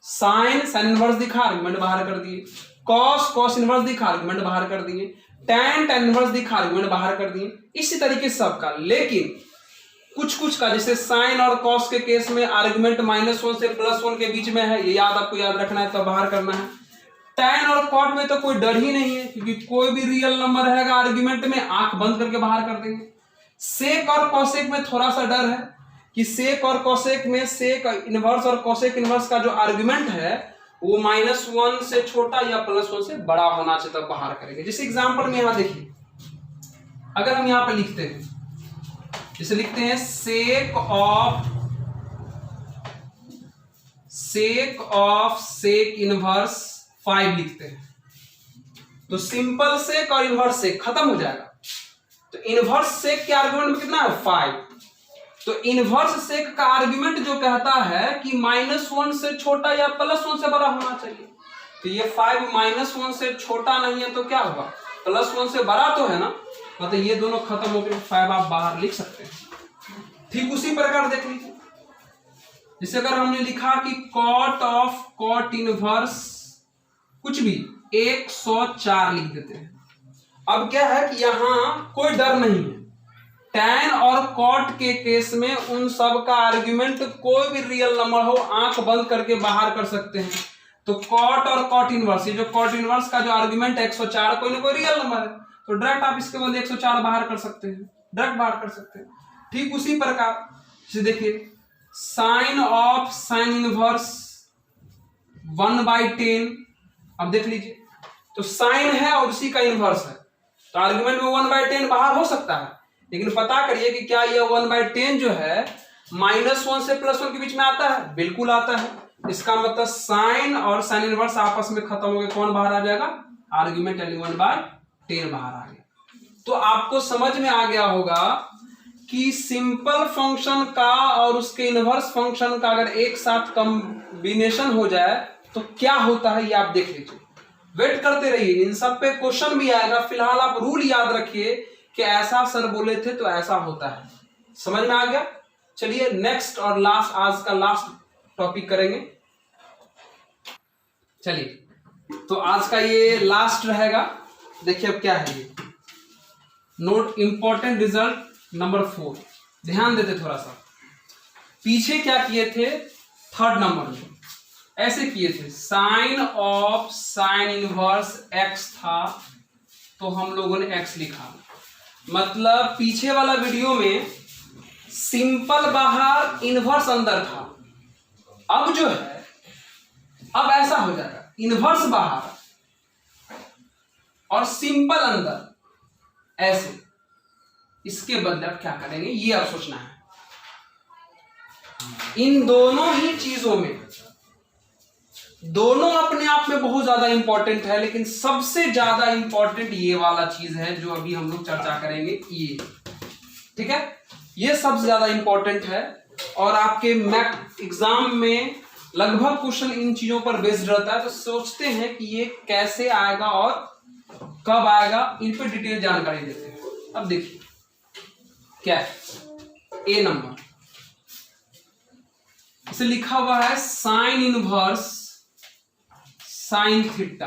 साइन साइन इनवर्स दिखा, आर्गुमेंट बाहर कर दिए। कॉस कॉस इनवर्स दिखा, आर्गुमेंट बाहर कर दिए। टैन टैन इनवर्स दिखा, आर्गुमेंट बाहर कर दिए। इसी तरीके से सबका, लेकिन कुछ का, जैसे साइन और कॉस के केस में आर्गुमेंट -1 से +1 के बीच में है, ये आपको याद रखना है, तो बाहर करना है। टैन और कॉट में तो कोई डर ही नहीं है, क्योंकि कोई भी रियल नंबर रहेगा आर्गुमेंट में आंख बंद करके बाहर कर देंगे। सेक और कॉसेक में थोड़ा सा डर है कि सेक और कॉसेक में, सेक इनवर्स और कॉसेक इनवर्स का जो आर्गुमेंट है वो -1 से छोटा या +1 से बड़ा होना चाहिए, तब बाहर करेंगे। जैसे एग्जांपल में यहां देखिए, अगर हम यहां पे लिखते हैं, जैसे लिखते हैं सेक ऑफ सेक इनवर्स 5 लिखते हैं, तो सिंपल सेक और इनवर्स सेक खत्म हो जाएगा। तो इनवर्स सेक के आर्गुमेंट में कितना है? 5। तो इनवर्स सेक का आर्गुमेंट जो कहता है कि -1 से छोटा या +1 से बड़ा होना चाहिए, तो ये 5 -1 से छोटा नहीं है तो क्या हुआ? +1 से बड़ा तो है ना, मतलब ये दोनों खत्म होकर 5 आप बाहर लिख सकते हैं। ठीक उसी प्रकार देख लीजिए, जैसे अगर हमने लिखा कि कॉट ऑफ कॉट इनवर्स कुछ भी 104 लिख देते हैं। अब क्या है कि यहां कोई डर नहीं है, टैन और कॉट के केस में उन सब का आर्गुमेंट कोई भी रियल नंबर हो आंख बंद करके बाहर कर सकते हैं। तो कॉट और कॉट इनवर्स, ये जो कॉट इनवर्स का जो आर्गुमेंट 104 कोई ना कोई रियल नंबर है, तो डायरेक्ट आप इसके बदले 104 बाहर कर सकते हैं, डायरेक्ट बाहर कर सकते हैं। ठीक उसी प्रकार से देखिए, साइन ऑफ साइन इनवर्स 1/10, अब देख लीजिए, तो साइन है और उसी का इनवर्स है, तो आर्गुमेंट में 1/10 बाहर हो सकता है, लेकिन पता करिए कि क्या यह 1/10 जो है -1 से +1 के बीच में आता है? बिल्कुल आता है। इसका मतलब साइन और साइन इनवर्स आपस में खत्म हो गए, कौन बाहर आ जाएगा? आर्गुमेंट, यानी 1/10 बाहर आ गया। तो आपको समझ में आ गया होगा कि सिंपल फंक्शन का और उसके इनवर्स फंक्शन का अगर एक साथ कॉम्बिनेशन हो जाए तो क्या होता है, ये आप देख लीजिए। वेट करते रहिए, इन सब पे क्वेश्चन भी आएगा। फिलहाल आप रूल याद रखिए कि ऐसा सर बोले थे तो ऐसा होता है। समझ में आ गया? चलिए नेक्स्ट और लास्ट, आज का लास्ट टॉपिक करेंगे। चलिए, तो आज का ये लास्ट रहेगा। देखिए अब क्या है ये, नोट इंपॉर्टेंट रिजल्ट नंबर 4। ध्यान देते थोड़ा सा, पीछे क्या किए थे? 3rd नंबर में ऐसे किए थे, sine of sine inverse x था तो हम लोगों ने x लिखा। मतलब पीछे वाला वीडियो में सिंपल बाहर इनवर्स अंदर था, अब जो है अब ऐसा हो जाएगा, इनवर्स बाहर और सिंपल अंदर, ऐसे। इसके बदले अब क्या करेंगे ये अब सोचना है। इन दोनों ही चीजों में, दोनों अपने आप में बहुत ज्यादा इंपॉर्टेंट है, लेकिन सबसे ज्यादा इंपॉर्टेंट ये वाला चीज है जो अभी हम लोग चर्चा करेंगे, ये। ठीक है, ये सबसे ज्यादा इंपॉर्टेंट है और आपके मैथ एग्जाम में लगभग क्वेश्चन इन चीजों पर बेस्ड रहता है। तो सोचते हैं कि ये कैसे आएगा और कब आएगा, इन पर डिटेल जानकारी देते हैं। अब देखिए क्या है, ए नंबर, इसे लिखा हुआ है साइन इनवर्स साइन थीटा।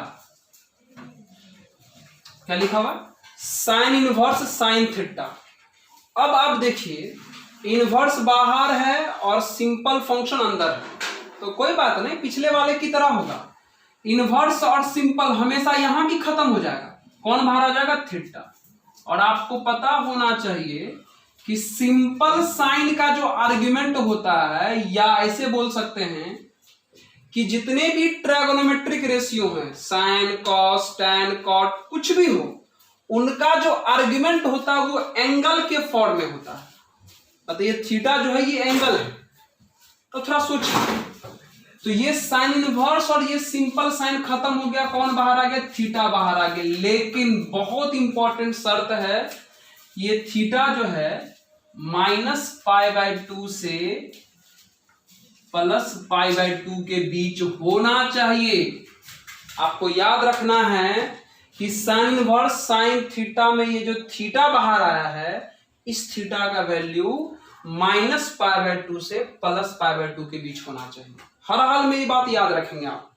क्या लिखा हुआ? Sine inverse sine theta. अब आप देखिए, इनवर्स बाहर है और सिंपल फंक्शन अंदर है, तो कोई बात नहीं, पिछले वाले की तरह होगा। इनवर्स और सिंपल हमेशा यहां भी खत्म हो जाएगा, कौन बाहर आ जाएगा, थीटा। और आपको पता होना चाहिए कि सिंपल साइन का जो आर्ग्यूमेंट होता है, या ऐसे बोल सकते हैं कि जितने भी ट्रायगोनोमेट्रिक रेशियो हैं, साइन, कॉस, टैन, कॉट, कुछ भी हो, उनका जो आर्ग्यूमेंट होता है वो एंगल के फॉर्म में होता है। मतलब ये थीटा जो है ये एंगल है, तो थोड़ा सोचिए। तो ये साइन इनवर्स और ये सिंपल साइन खत्म हो गया, कौन बाहर आ गया, थीटा बाहर आ गया। लेकिन बहुत इंपॉर्टेंट शर्त है, ये थीटा जो है -π/2 से +π/2 के बीच होना चाहिए। आपको याद रखना है कि साइन इनवर्स साइन थीटा में ये जो थीटा बाहर आया है, इस थीटा का वैल्यू -π/2 से +π/2 के बीच होना चाहिए। हर हाल में ये बात याद रखेंगे आप,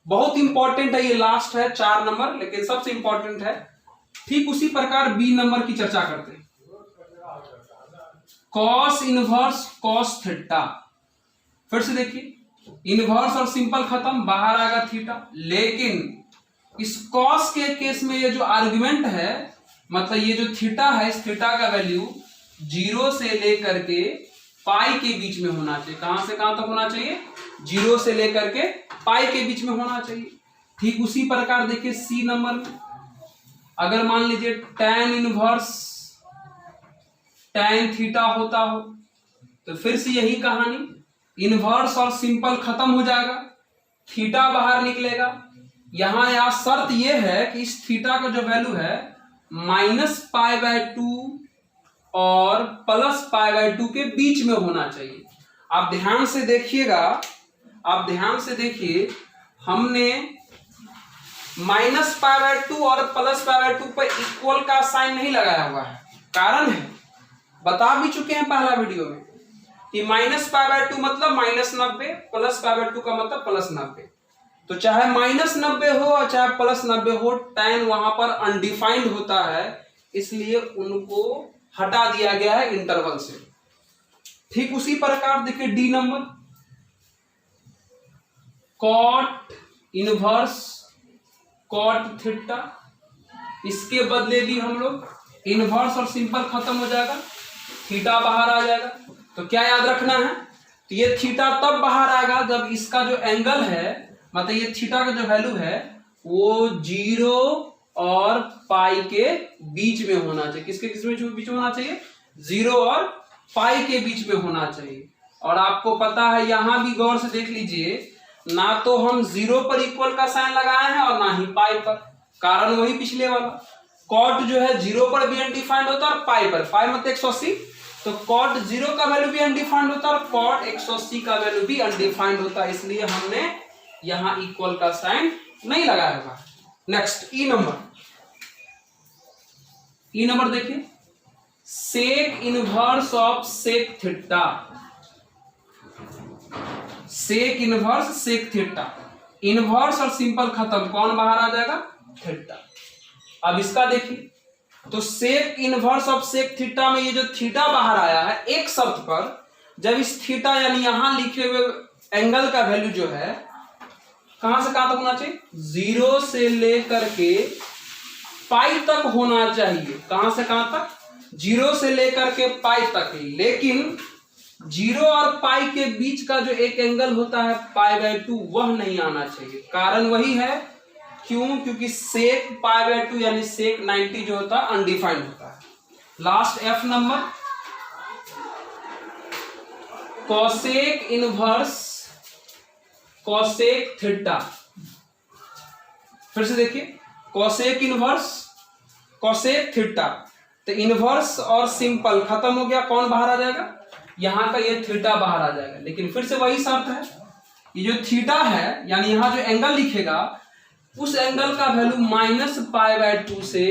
बहुत इंपॉर्टेंट है। ये लास्ट है 4 नंबर, लेकिन सबसे इंपॉर्टेंट है। ठीक उसी प्रकार बी नंबर की चर्चा करते हैं। कॉस इनवर्स कॉस थीटा, फिर से देखिए, इनवर्स और सिंपल खत्म, बाहर आएगा थीटा। लेकिन इस कॉस के केस में ये जो आर्गुमेंट है, मतलब ये जो थीटा है, इस थीटा का वैल्यू 0 से लेकर के पाई के बीच में होना चाहिए। कहां से कहां तक होना चाहिए, 0 से लेकर के पाई के बीच में होना चाहिए। ठीक उसी प्रकार देखिए सी नंबर में, अगर मान लीजिए tan इनवर्स tan थीटा होता हो, तो फिर से यही कहानी, इनवर्स और सिंपल खत्म हो जाएगा, थीटा बाहर निकलेगा। यहां शर्त यह है कि इस थीटा का जो वैल्यू है -π/2 और +π/2 के बीच में होना चाहिए। आप ध्यान से देखिएगा, आप ध्यान से देखिए, हमने -π/2 और +π/2 पर इक्वल का साइन नहीं लगाया हुआ है। कारण है, बता भी चुके हैं पहला वीडियो में कि -π/2 मतलब -90, +π/2 का मतलब +90। तो चाहे -90 हो और चाहे +90 हो, tan वहां पर अनडिफाइंड होता है, इसलिए उनको हटा दिया गया है इंटरवल से। ठीक उसी प्रकार देखिए D number, cot inverse cot theta, इसके बदले भी हम लोग इनवर्स और सिंपल खत्म हो जाएगा, थीटा बाहर आ जाएगा। तो क्या याद रखना है, तो ये थीटा तब बाहर आएगा जब इसका जो एंगल है, मतलब ये थीटा का जो वैल्यू है वो 0 और पाई के बीच में होना चाहिए। किसके बीच में होना चाहिए, 0 और पाई के बीच में होना चाहिए। और आपको पता है, यहां भी गौर से देख लीजिए, ना तो हम 0 पर इक्वल का साइन लगाए हैं और ना ही पाई पर। कारण वही पिछले वाला, कॉट जो है 0 पर भी अनडिफाइंड होता है और पाई पर, पाई मतलब 180, तो कॉट 0 का वैल्यू भी अनडिफाइंड होता है और कॉट 180 का वैल्यू भी अनडिफाइंड होता है, इसलिए हमने यहां इक्वल का साइन नहीं लगाया हुआ। Next E number, E number देखिए, sec inverse of sec theta, sec inverse sec theta, inverse और सिंपल खत्म, कौन बाहर आ जाएगा, थीटा। अब इसका देखिए, तो sec inverse of sec theta में ये जो थीटा बाहर आया है, एक शर्त पर, जब इस थीटा यानी यहां लिखे हुए एंगल का वैल्यू जो है कहां से कहां तक होना चाहिए, 0 से लेकर के पाई तक होना चाहिए। कहां से कहां तक, 0 से लेकर के पाई तक। लेकिन 0 और पाई के बीच का जो एक एंगल होता है π/2, वह नहीं आना चाहिए। कारण वही है, क्यों, क्योंकि सेक π/2 यानी सेक 90 जो होता है अनडिफाइंड होता है। Last F number, cosec inverse cosec theta, फिर से देखिए, कॉसेक इनवर्स कॉसेक थीटा, तो इनवर्स और सिंपल खत्म हो गया, कौन बाहर आ जाएगा, यहां का ये थीटा बाहर आ जाएगा। लेकिन फिर से वही शर्त है, ये जो थीटा है यानी यहां जो एंगल लिखेगा, उस एंगल का वैल्यू -π/2 से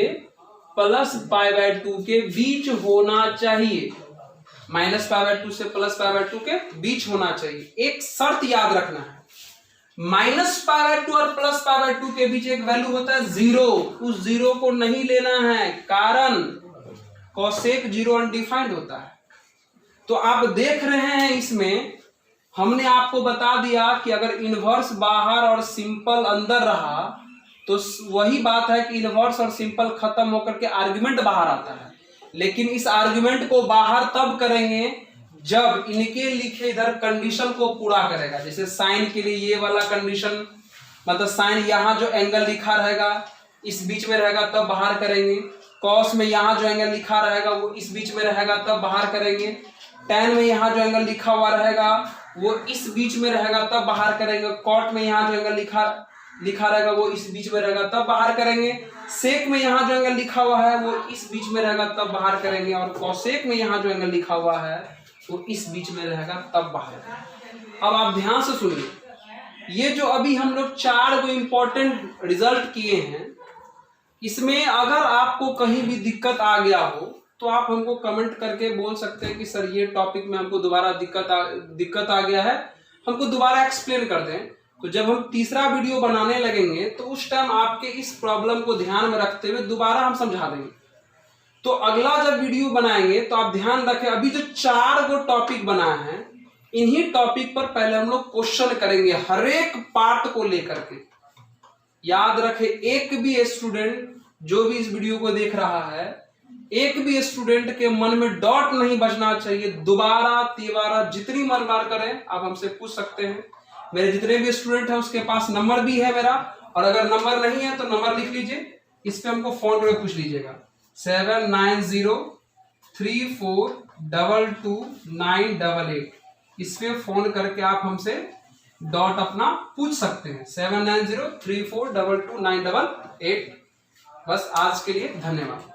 +π/2 के बीच होना चाहिए। -π/2 से +π/2 के बीच होना चाहिए। एक शर्त याद रखना है, -π/2 और +π/2 के बीच एक वैल्यू होता है 0, उस 0 को नहीं लेना है, कारण कॉसेक 0 अनडिफाइंड होता है। तो आप देख रहे हैं इसमें हमने आपको बता दिया कि अगर इनवर्स बाहर और सिंपल अंदर रहा तो वही बात है कि इनवर्स और सिंपल खत्म होकर के आर्गुमेंट बाहर आता है, लेकिन इस आर्गुमेंट को बाहर तब करेंगे जब इनके लिखे इधर कंडीशन को पूरा करेगा। जैसे साइन के लिए ये वाला कंडीशन, मतलब साइन यहाँ जो एंगल लिखा रहेगा इस बीच में रहेगा तब बाहर करेंगे। कॉस में यहाँ जो एंगल लिखा रहेगा वो इस बीच में रहेगा तब बाहर करेंगे। टैन में यहाँ जो एंगल लिखा हुआ रहेगा वो इस बीच में रहेगा तब बाहर करेंगे। कॉट में यहाँ जो एंगल लिखा रहेगा वो इस बीच में रहेगा तब बाहर करेंगे। सेक में यहाँ जो एंगल लिखा हुआ है वो इस बीच में रहेगा तब बाहर करेंगे। और कॉसेक में यहाँ जो एंगल लिखा हुआ है वो इस बीच में रहेगा तब बाहर करेंगे। अब आप ध्यान से सुनिए, ये जो अभी हम लोग 4 को इंपॉर्टेंट रिजल्ट किए हैं, इसमें अगर आपको कहीं भी दिक्कत आ गया हो तो आप हमको कमेंट करके बोल सकते हैं कि सर ये टॉपिक में हमको दोबारा दिक्कत आ गया है, हमको दोबारा एक्सप्लेन कर दें। तो जब हम तीसरा वीडियो बनाने लगेंगे तो उस टाइम आपके इस प्रॉब्लम को ध्यान में रखते हुए दोबारा हम समझा देंगे। तो अगला जब वीडियो बनाएंगे तो आप ध्यान रखें, अभी जो 4 को टॉपिक बनाए हैं इन्हीं टॉपिक पर पहले हम लोग क्वेश्चन करेंगे हर एक पार्ट को लेकर के। याद रखें, एक भी स्टूडेंट जो भी इस वीडियो को देख रहा है, एक भी स्टूडेंट के मन में डॉट नहीं बचना चाहिए। दोबारा तिबारा जितनी मन बार करें आप हमसे पूछ सकते हैं। मेरे जितने भी स्टूडेंट हैं उसके पास नंबर भी है मेरा, और अगर नंबर नहीं है तो नंबर लिख लीजिए, इस पे हमको फोन करके पूछ लीजिएगा 7903422988। इस पे फोन करके आप हमसे डॉट अपना पूछ सकते हैं 7903422988। बस आज के लिए धन्यवाद।